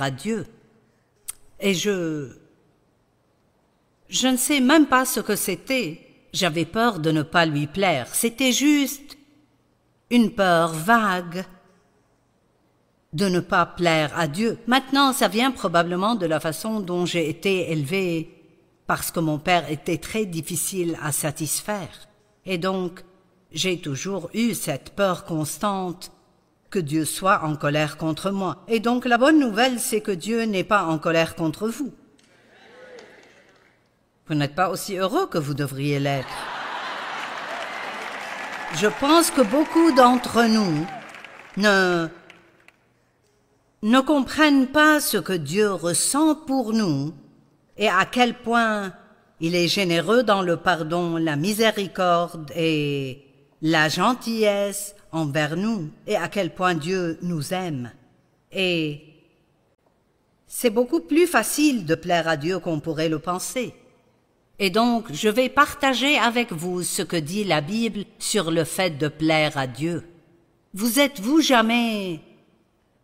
à Dieu. Et je ne sais même pas ce que c'était. J'avais peur de ne pas lui plaire. C'était juste une peur vague de ne pas plaire à Dieu. Maintenant, ça vient probablement de la façon dont j'ai été élevée, parce que mon père était très difficile à satisfaire. Et donc, j'ai toujours eu cette peur constante que Dieu soit en colère contre moi. Et donc, la bonne nouvelle, c'est que Dieu n'est pas en colère contre vous. Vous n'êtes pas aussi heureux que vous devriez l'être. Je pense que beaucoup d'entre nous ne comprennent pas ce que Dieu ressent pour nous et à quel point il est généreux dans le pardon, la miséricorde et la gentillesse envers nous, et à quel point Dieu nous aime. Et c'est beaucoup plus facile de plaire à Dieu qu'on pourrait le penser. Et donc, je vais partager avec vous ce que dit la Bible sur le fait de plaire à Dieu. Vous êtes-vous jamais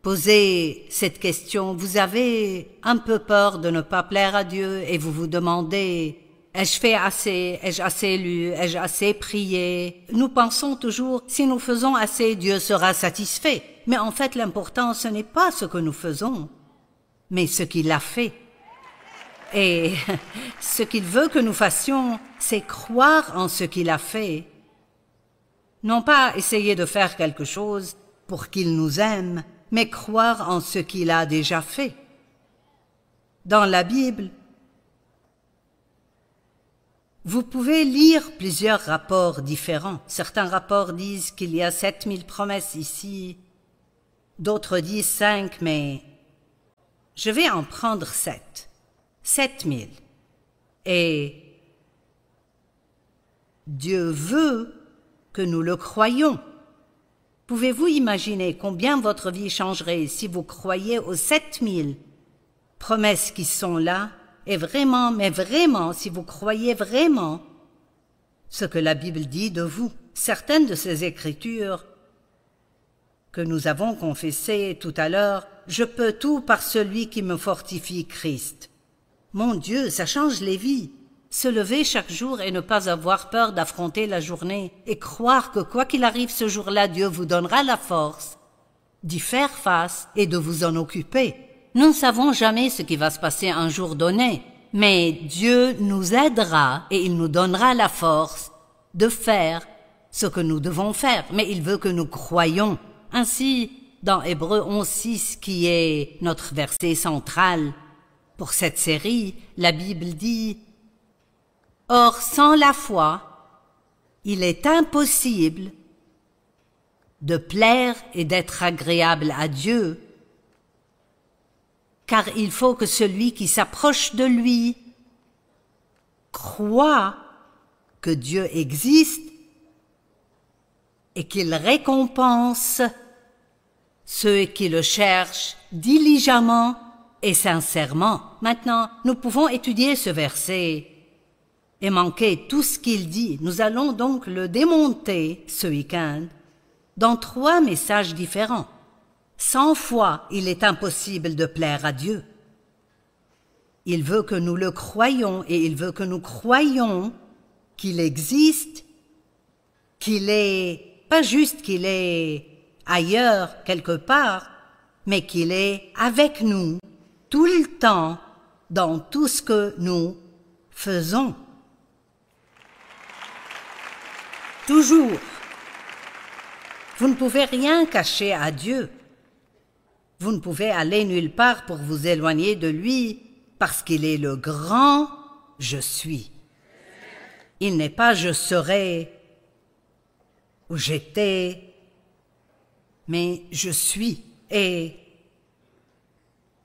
posé cette question? Vous avez un peu peur de ne pas plaire à Dieu et vous vous demandez: ai-je fait assez? Ai-je assez lu? Ai-je assez prié? Nous pensons toujours, si nous faisons assez, Dieu sera satisfait. Mais en fait, l'important, ce n'est pas ce que nous faisons, mais ce qu'il a fait. Et ce qu'il veut que nous fassions, c'est croire en ce qu'il a fait. Non pas essayer de faire quelque chose pour qu'il nous aime, mais croire en ce qu'il a déjà fait. Dans la Bible, vous pouvez lire plusieurs rapports différents. Certains rapports disent qu'il y a 7000 promesses ici, d'autres disent 5, mais je vais en prendre 7. 7000. Et Dieu veut que nous le croyions. Pouvez-vous imaginer combien votre vie changerait si vous croyez aux 7000 promesses qui sont là, et vraiment, mais vraiment, si vous croyez vraiment ce que la Bible dit de vous? Certaines de ces écritures que nous avons confessées tout à l'heure, je peux tout par celui qui me fortifie, Christ. Mon Dieu, ça change les vies. Se lever chaque jour et ne pas avoir peur d'affronter la journée et croire que quoi qu'il arrive ce jour-là, Dieu vous donnera la force d'y faire face et de vous en occuper. Nous ne savons jamais ce qui va se passer un jour donné, mais Dieu nous aidera et il nous donnera la force de faire ce que nous devons faire. Mais il veut que nous croyions. Ainsi, dans Hébreux 11:6, qui est notre verset central, pour cette série, la Bible dit: « Or, sans la foi, il est impossible de plaire et d'être agréable à Dieu, car il faut que celui qui s'approche de lui croit que Dieu existe et qu'il récompense ceux qui le cherchent diligemment et sincèrement. » Maintenant, nous pouvons étudier ce verset et manquer tout ce qu'il dit. Nous allons donc le démonter ce week-end dans 3 messages différents. Sans foi, il est impossible de plaire à Dieu. Il veut que nous le croyions et il veut que nous croyions qu'il existe, qu'il est, pas juste qu'il est ailleurs quelque part, mais qu'il est avec nous tout le temps, dans tout ce que nous faisons. Toujours. Vous ne pouvez rien cacher à Dieu. Vous ne pouvez aller nulle part pour vous éloigner de lui, parce qu'il est le grand « Je suis ». Il n'est pas « je serai » ou « j'étais », mais « je suis ». Et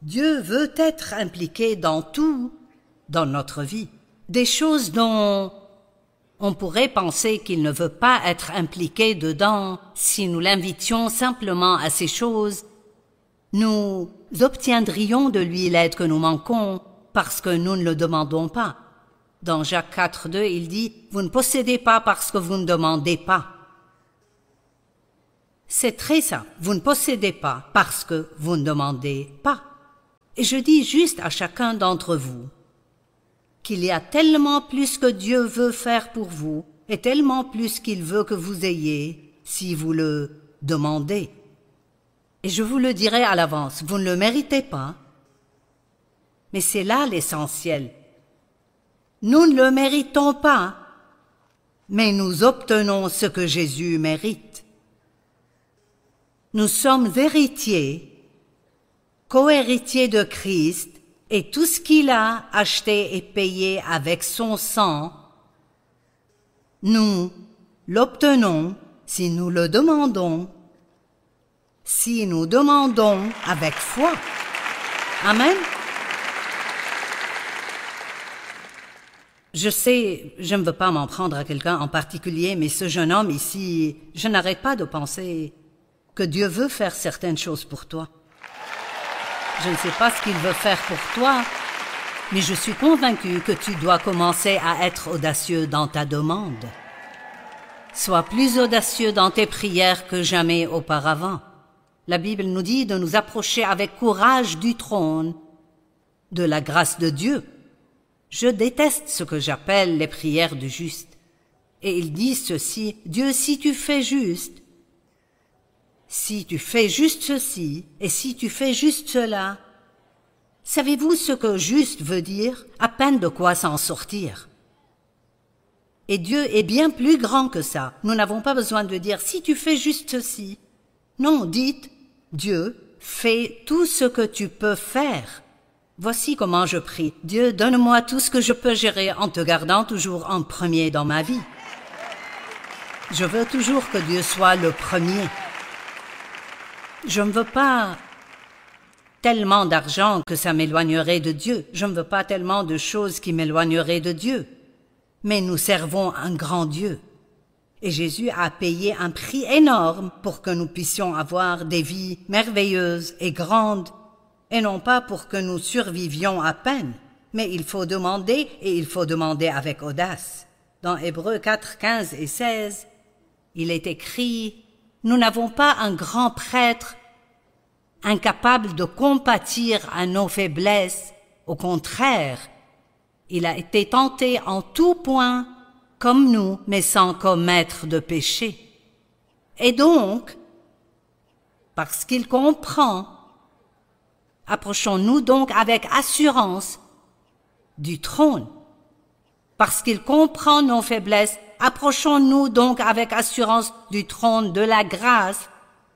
Dieu veut être impliqué dans tout, dans notre vie. Des choses dont on pourrait penser qu'il ne veut pas être impliqué dedans si nous l'invitions simplement à ces choses. Nous obtiendrions de lui l'aide que nous manquons parce que nous ne le demandons pas. Dans Jacques 4:2, il dit « Vous ne possédez pas parce que vous ne demandez pas ». C'est très simple. Vous ne possédez pas parce que vous ne demandez pas. Et je dis juste à chacun d'entre vous qu'il y a tellement plus que Dieu veut faire pour vous et tellement plus qu'il veut que vous ayez si vous le demandez. Et je vous le dirai à l'avance, vous ne le méritez pas, mais c'est là l'essentiel. Nous ne le méritons pas, mais nous obtenons ce que Jésus mérite. Nous sommes héritiers, co-héritiers de Christ, et tout ce qu'il a acheté et payé avec son sang, nous l'obtenons si nous le demandons, si nous demandons avec foi. Amen. Je sais, je ne veux pas m'en prendre à quelqu'un en particulier, mais ce jeune homme ici, je n'arrête pas de penser que Dieu veut faire certaines choses pour toi. Je ne sais pas ce qu'il veut faire pour toi, mais je suis convaincue que tu dois commencer à être audacieux dans ta demande. Sois plus audacieux dans tes prières que jamais auparavant. La Bible nous dit de nous approcher avec courage du trône de la grâce de Dieu. Je déteste ce que j'appelle les prières du juste. Et ils disent ceci, Dieu, si tu fais juste ceci, et si tu fais juste cela, savez-vous ce que juste veut dire? À peine de quoi s'en sortir. Et Dieu est bien plus grand que ça. Nous n'avons pas besoin de dire, si tu fais juste ceci. Non, dites, Dieu, fais tout ce que tu peux faire. Voici comment je prie. Dieu, donne-moi tout ce que je peux gérer en te gardant toujours en premier dans ma vie. Je veux toujours que Dieu soit le premier. Je ne veux pas tellement d'argent que ça m'éloignerait de Dieu. Je ne veux pas tellement de choses qui m'éloigneraient de Dieu. Mais nous servons un grand Dieu. Et Jésus a payé un prix énorme pour que nous puissions avoir des vies merveilleuses et grandes, et non pas pour que nous survivions à peine. Mais il faut demander, et il faut demander avec audace. Dans Hébreux 4, 15 et 16, il est écrit « Nous n'avons pas un grand prêtre incapable de compatir à nos faiblesses. Au contraire, il a été tenté en tout point comme nous, mais sans commettre de péché. Et donc, parce qu'il comprend, approchons-nous donc avec assurance du trône. Parce qu'il comprend nos faiblesses, approchons-nous donc avec assurance du trône de la grâce,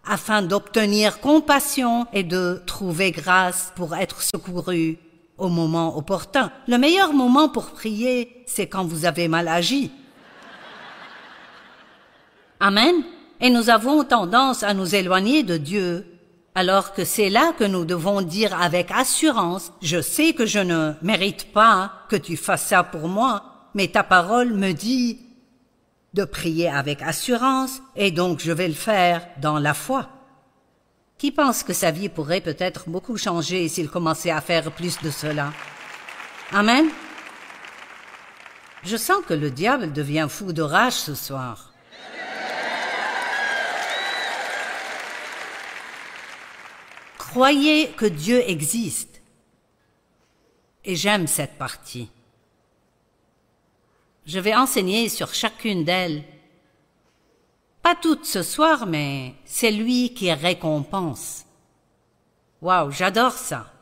afin d'obtenir compassion et de trouver grâce pour être secouru au moment opportun. Le meilleur moment pour prier, c'est quand vous avez mal agi. Amen. Et nous avons tendance à nous éloigner de Dieu, alors que c'est là que nous devons dire avec assurance, je sais que je ne mérite pas que tu fasses ça pour moi, mais ta parole me dit de prier avec assurance, et donc je vais le faire dans la foi. Qui pense que sa vie pourrait peut-être beaucoup changer s'il commençait à faire plus de cela? Amen. Je sens que le diable devient fou de rage ce soir. Croyez que Dieu existe. Et j'aime cette partie. Je vais enseigner sur chacune d'elles. Pas toutes ce soir, mais c'est lui qui récompense. Waouh, j'adore ça.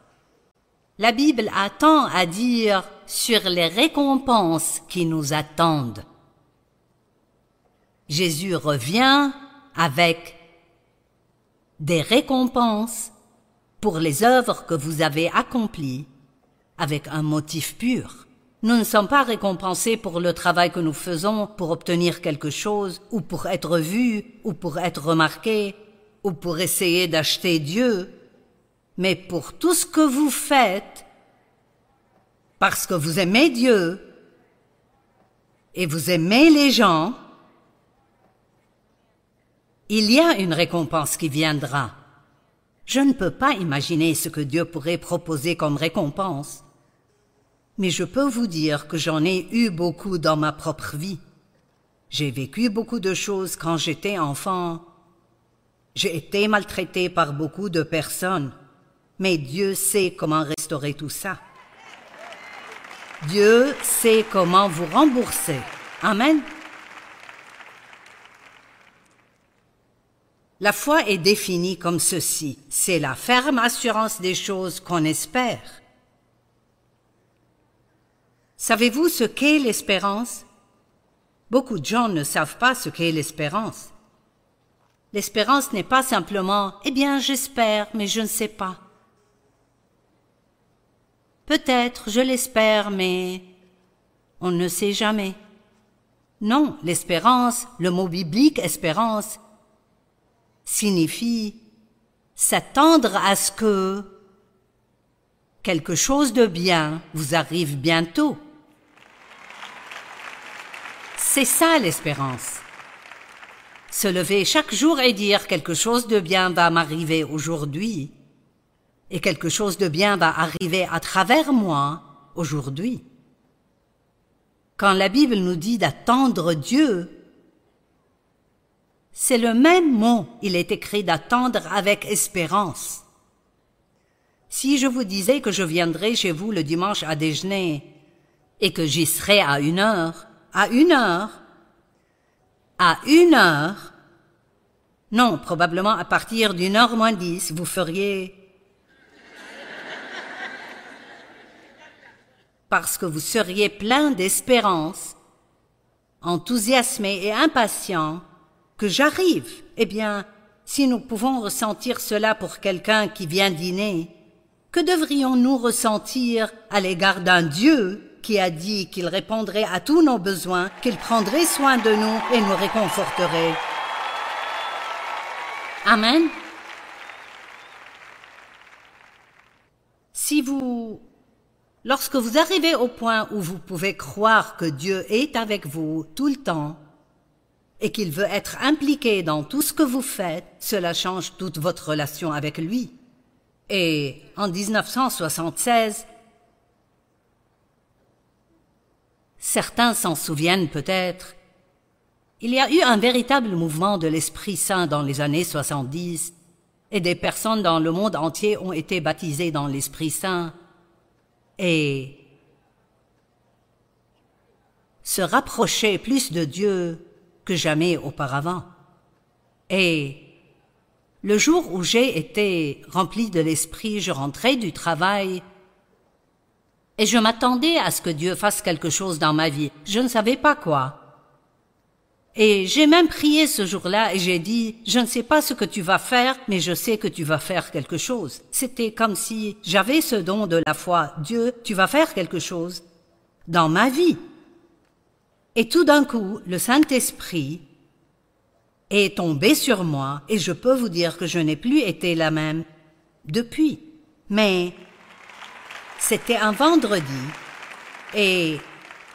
La Bible a tant à dire sur les récompenses qui nous attendent. Jésus revient avec des récompenses pour les œuvres que vous avez accomplies avec un motif pur. Nous ne sommes pas récompensés pour le travail que nous faisons pour obtenir quelque chose, ou pour être vus, ou pour être remarqués, ou pour essayer d'acheter Dieu, mais pour tout ce que vous faites, parce que vous aimez Dieu, et vous aimez les gens, il y a une récompense qui viendra. Je ne peux pas imaginer ce que Dieu pourrait proposer comme récompense. Mais je peux vous dire que j'en ai eu beaucoup dans ma propre vie. J'ai vécu beaucoup de choses quand j'étais enfant. J'ai été maltraité par beaucoup de personnes. Mais Dieu sait comment restaurer tout ça. Dieu sait comment vous rembourser. Amen. La foi est définie comme ceci. C'est la ferme assurance des choses qu'on espère. Savez-vous ce qu'est l'espérance? Beaucoup de gens ne savent pas ce qu'est l'espérance. L'espérance n'est pas simplement « Eh bien, j'espère, mais je ne sais pas. » Peut-être, je l'espère, mais on ne sait jamais. Non, l'espérance, le mot biblique « espérance », signifie s'attendre à ce que quelque chose de bien vous arrive bientôt. C'est ça l'espérance. Se lever chaque jour et dire quelque chose de bien va m'arriver aujourd'hui et quelque chose de bien va arriver à travers moi aujourd'hui. Quand la Bible nous dit d'attendre Dieu, c'est le même mot, il est écrit d'attendre avec espérance. Si je vous disais que je viendrai chez vous le dimanche à déjeuner et que j'y serai à 1h, non, probablement à partir d'1h moins 10, vous feriez... Parce que vous seriez plein d'espérance, enthousiasmé et impatient, que j'arrive. Eh bien, si nous pouvons ressentir cela pour quelqu'un qui vient dîner, que devrions-nous ressentir à l'égard d'un Dieu qui a dit qu'il répondrait à tous nos besoins, qu'il prendrait soin de nous et nous réconforterait? Amen. Lorsque vous arrivez au point où vous pouvez croire que Dieu est avec vous tout le temps et qu'il veut être impliqué dans tout ce que vous faites, cela change toute votre relation avec lui. Et en 1976, certains s'en souviennent peut-être, il y a eu un véritable mouvement de l'Esprit Saint dans les années 70 et des personnes dans le monde entier ont été baptisées dans l'Esprit Saint et se rapprocher plus de Dieu que jamais auparavant. Et le jour où j'ai été rempli de l'Esprit, je rentrais du travail et je m'attendais à ce que Dieu fasse quelque chose dans ma vie. Je ne savais pas quoi. Et j'ai même prié ce jour-là et j'ai dit, je ne sais pas ce que tu vas faire, mais je sais que tu vas faire quelque chose. C'était comme si j'avais ce don de la foi. Dieu, tu vas faire quelque chose dans ma vie. Et tout d'un coup, le Saint-Esprit est tombé sur moi et je peux vous dire que je n'ai plus été la même depuis. Mais c'était un vendredi et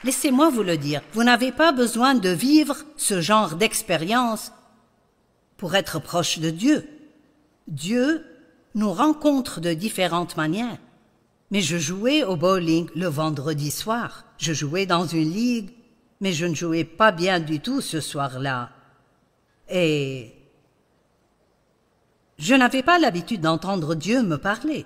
laissez-moi vous le dire, vous n'avez pas besoin de vivre ce genre d'expérience pour être proche de Dieu. Dieu nous rencontre de différentes manières. Mais je jouais au bowling le vendredi soir. Je jouais dans une ligue, mais je ne jouais pas bien du tout ce soir-là. Et je n'avais pas l'habitude d'entendre Dieu me parler.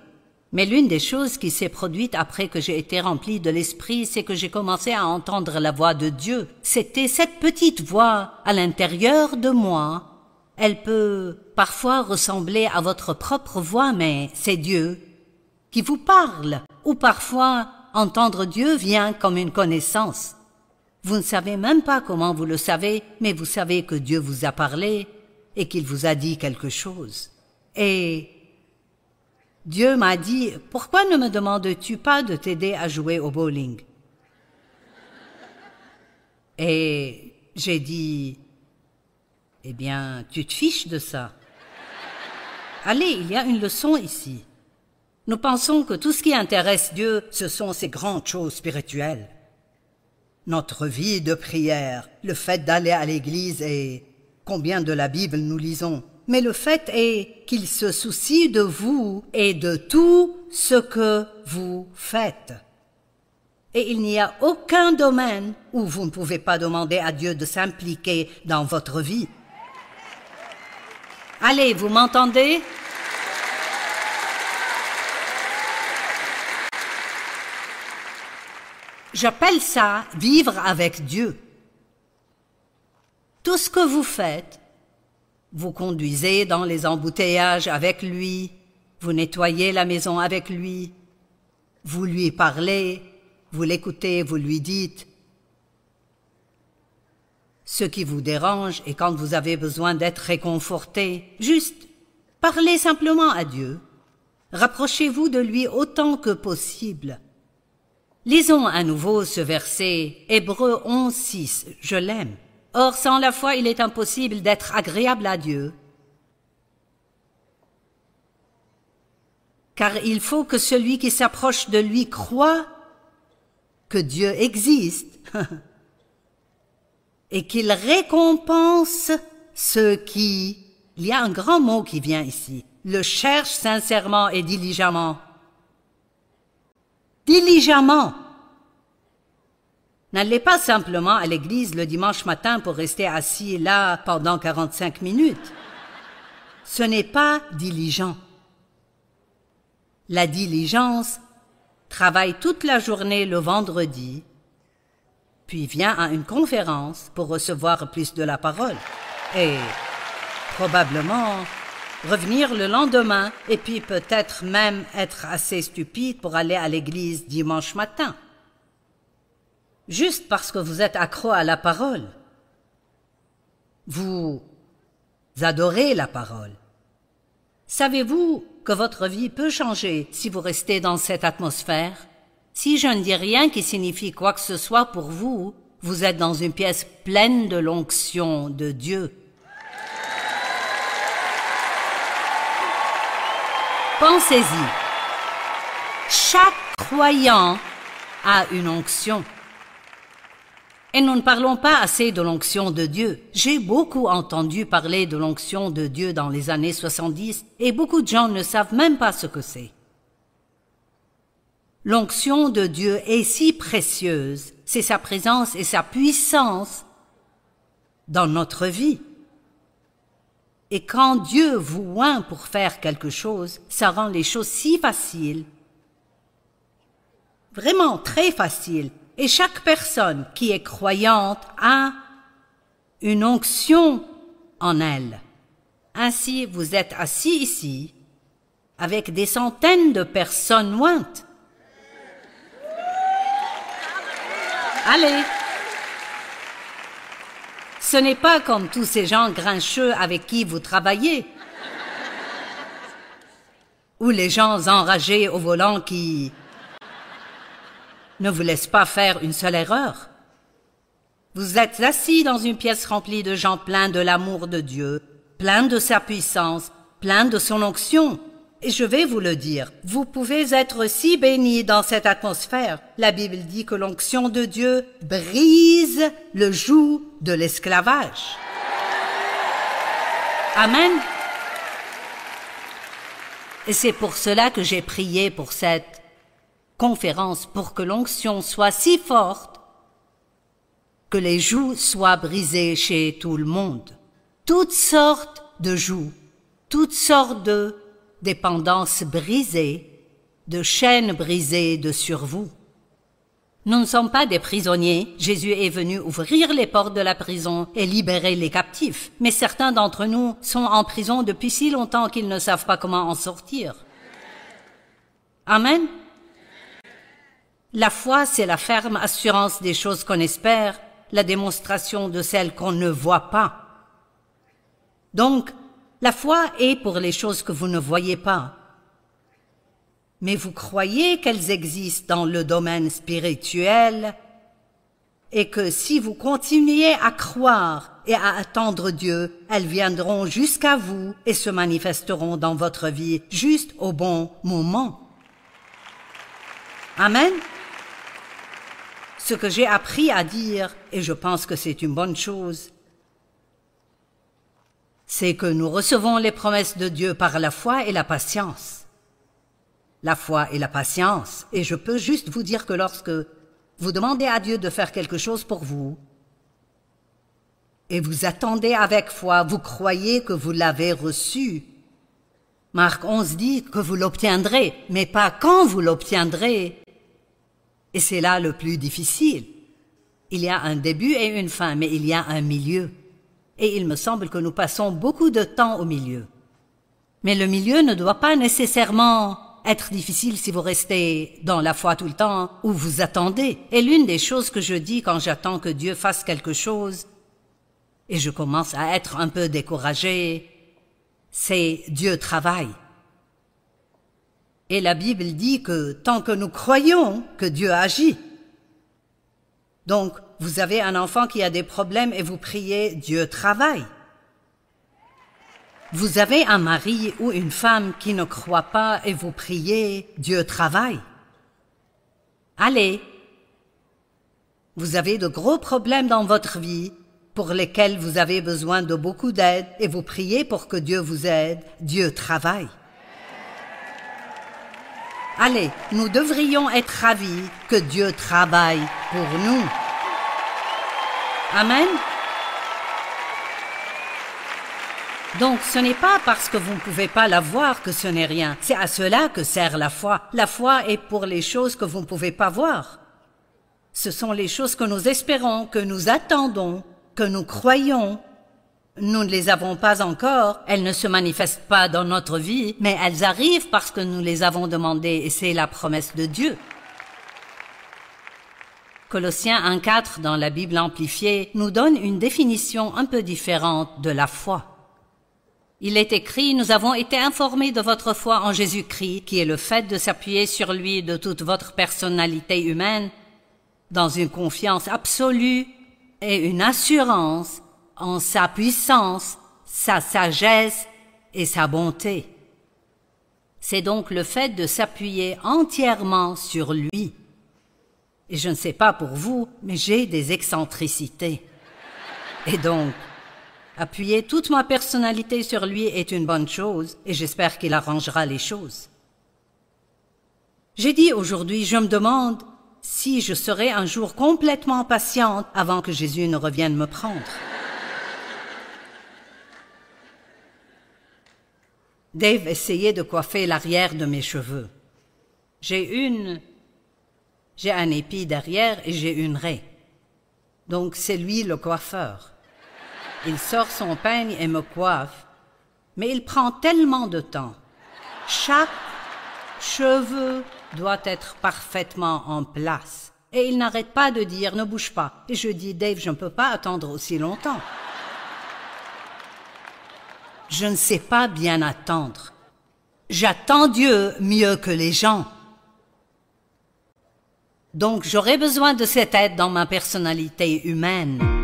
Mais l'une des choses qui s'est produite après que j'ai été rempli de l'Esprit, c'est que j'ai commencé à entendre la voix de Dieu. C'était cette petite voix à l'intérieur de moi. Elle peut parfois ressembler à votre propre voix, mais c'est Dieu qui vous parle. Ou parfois, entendre Dieu vient comme une connaissance. Vous ne savez même pas comment vous le savez, mais vous savez que Dieu vous a parlé et qu'il vous a dit quelque chose. Et Dieu m'a dit, « Pourquoi ne me demandes-tu pas de t'aider à jouer au bowling ?» Et j'ai dit, « Eh bien, tu te fiches de ça. Allez, il y a une leçon ici. Nous pensons que tout ce qui intéresse Dieu, ce sont ces grandes choses spirituelles. Notre vie de prière, le fait d'aller à l'église et combien de la Bible nous lisons. Mais le fait est qu'il se soucie de vous et de tout ce que vous faites. Et il n'y a aucun domaine où vous ne pouvez pas demander à Dieu de s'impliquer dans votre vie. Allez, vous m'entendez? J'appelle ça vivre avec Dieu. Tout ce que vous faites, vous conduisez dans les embouteillages avec lui, vous nettoyez la maison avec lui, vous lui parlez, vous l'écoutez, vous lui dites. Ce qui vous dérange est quand vous avez besoin d'être réconforté, juste parlez simplement à Dieu. Rapprochez-vous de lui autant que possible. Lisons à nouveau ce verset, Hébreux 11, 6, je l'aime. Or, sans la foi, il est impossible d'être agréable à Dieu. Car il faut que celui qui s'approche de lui croie que Dieu existe et qu'il récompense ceux qui, il y a un grand mot qui vient ici, le cherchent sincèrement et diligemment. Diligemment. N'allez pas simplement à l'église le dimanche matin pour rester assis là pendant 45 minutes. Ce n'est pas diligent. La diligence travaille toute la journée le vendredi, puis vient à une conférence pour recevoir plus de la parole. Et probablement revenir le lendemain et puis peut-être même être assez stupide pour aller à l'église dimanche matin. Juste parce que vous êtes accro à la parole. Vous adorez la parole. Savez-vous que votre vie peut changer si vous restez dans cette atmosphère? Si je ne dis rien qui signifie quoi que ce soit pour vous, vous êtes dans une pièce pleine de l'onction de Dieu. Pensez-y. Chaque croyant a une onction. Et nous ne parlons pas assez de l'onction de Dieu. J'ai beaucoup entendu parler de l'onction de Dieu dans les années 70 et beaucoup de gens ne savent même pas ce que c'est. L'onction de Dieu est si précieuse, c'est sa présence et sa puissance dans notre vie. Et quand Dieu vous oint pour faire quelque chose, ça rend les choses si faciles, vraiment très faciles. Et chaque personne qui est croyante a une onction en elle. Ainsi, vous êtes assis ici avec des centaines de personnes ointes. Allez! Ce n'est pas comme tous ces gens grincheux avec qui vous travaillez, ou les gens enragés au volant qui ne vous laisse pas faire une seule erreur. Vous êtes assis dans une pièce remplie de gens pleins de l'amour de Dieu, pleins de sa puissance, pleins de son onction. Et je vais vous le dire, vous pouvez être si bénis dans cette atmosphère. La Bible dit que l'onction de Dieu brise le joug de l'esclavage. Amen. Et c'est pour cela que j'ai prié pour cette conférence, pour que l'onction soit si forte que les jougs soient brisés chez tout le monde. Toutes sortes de jougs, toutes sortes de dépendances brisées, de chaînes brisées de sur vous. Nous ne sommes pas des prisonniers. Jésus est venu ouvrir les portes de la prison et libérer les captifs. Mais certains d'entre nous sont en prison depuis si longtemps qu'ils ne savent pas comment en sortir. Amen. La foi, c'est la ferme assurance des choses qu'on espère, la démonstration de celles qu'on ne voit pas. Donc, la foi est pour les choses que vous ne voyez pas. Mais vous croyez qu'elles existent dans le domaine spirituel et que si vous continuez à croire et à attendre Dieu, elles viendront jusqu'à vous et se manifesteront dans votre vie juste au bon moment. Amen. Ce que j'ai appris à dire, et je pense que c'est une bonne chose, c'est que nous recevons les promesses de Dieu par la foi et la patience. La foi et la patience. Et je peux juste vous dire que lorsque vous demandez à Dieu de faire quelque chose pour vous, et vous attendez avec foi, vous croyez que vous l'avez reçu. Marc 11 dit que vous l'obtiendrez, mais pas quand vous l'obtiendrez, Et c'est là le plus difficile. Il y a un début et une fin, mais il y a un milieu. Et il me semble que nous passons beaucoup de temps au milieu. Mais le milieu ne doit pas nécessairement être difficile si vous restez dans la foi tout le temps ou vous attendez. Et l'une des choses que je dis quand j'attends que Dieu fasse quelque chose, et je commence à être un peu découragé, c'est Dieu travaille. Et la Bible dit que tant que nous croyons que Dieu agit. Donc, vous avez un enfant qui a des problèmes et vous priez, Dieu travaille. Vous avez un mari ou une femme qui ne croit pas et vous priez, Dieu travaille. Allez. Vous avez de gros problèmes dans votre vie pour lesquels vous avez besoin de beaucoup d'aide et vous priez pour que Dieu vous aide, Dieu travaille. Allez, nous devrions être ravis que Dieu travaille pour nous. Amen. Donc, ce n'est pas parce que vous ne pouvez pas la voir que ce n'est rien. C'est à cela que sert la foi. La foi est pour les choses que vous ne pouvez pas voir. Ce sont les choses que nous espérons, que nous attendons, que nous croyons. Nous ne les avons pas encore, elles ne se manifestent pas dans notre vie, mais elles arrivent parce que nous les avons demandées et c'est la promesse de Dieu. Colossiens 1,4 dans la Bible amplifiée nous donne une définition un peu différente de la foi. Il est écrit, nous avons été informés de votre foi en Jésus-Christ, qui est le fait de s'appuyer sur lui de toute votre personnalité humaine, dans une confiance absolue et une assurance en sa puissance, sa sagesse et sa bonté. C'est donc le fait de s'appuyer entièrement sur lui. Et je ne sais pas pour vous, mais j'ai des excentricités. Et donc, appuyer toute ma personnalité sur lui est une bonne chose, et j'espère qu'il arrangera les choses. J'ai dit aujourd'hui, je me demande si je serai un jour complètement patiente avant que Jésus ne revienne me prendre. Dave essayait de coiffer l'arrière de mes cheveux. J'ai un épi derrière et j'ai une raie. Donc c'est lui le coiffeur. Il sort son peigne et me coiffe, mais il prend tellement de temps. Chaque cheveu doit être parfaitement en place. Et il n'arrête pas de dire « ne bouge pas ». Et je dis « Dave, je ne peux pas attendre aussi longtemps ». Je ne sais pas bien attendre. J'attends Dieu mieux que les gens. Donc j'aurai besoin de cette aide dans ma personnalité humaine.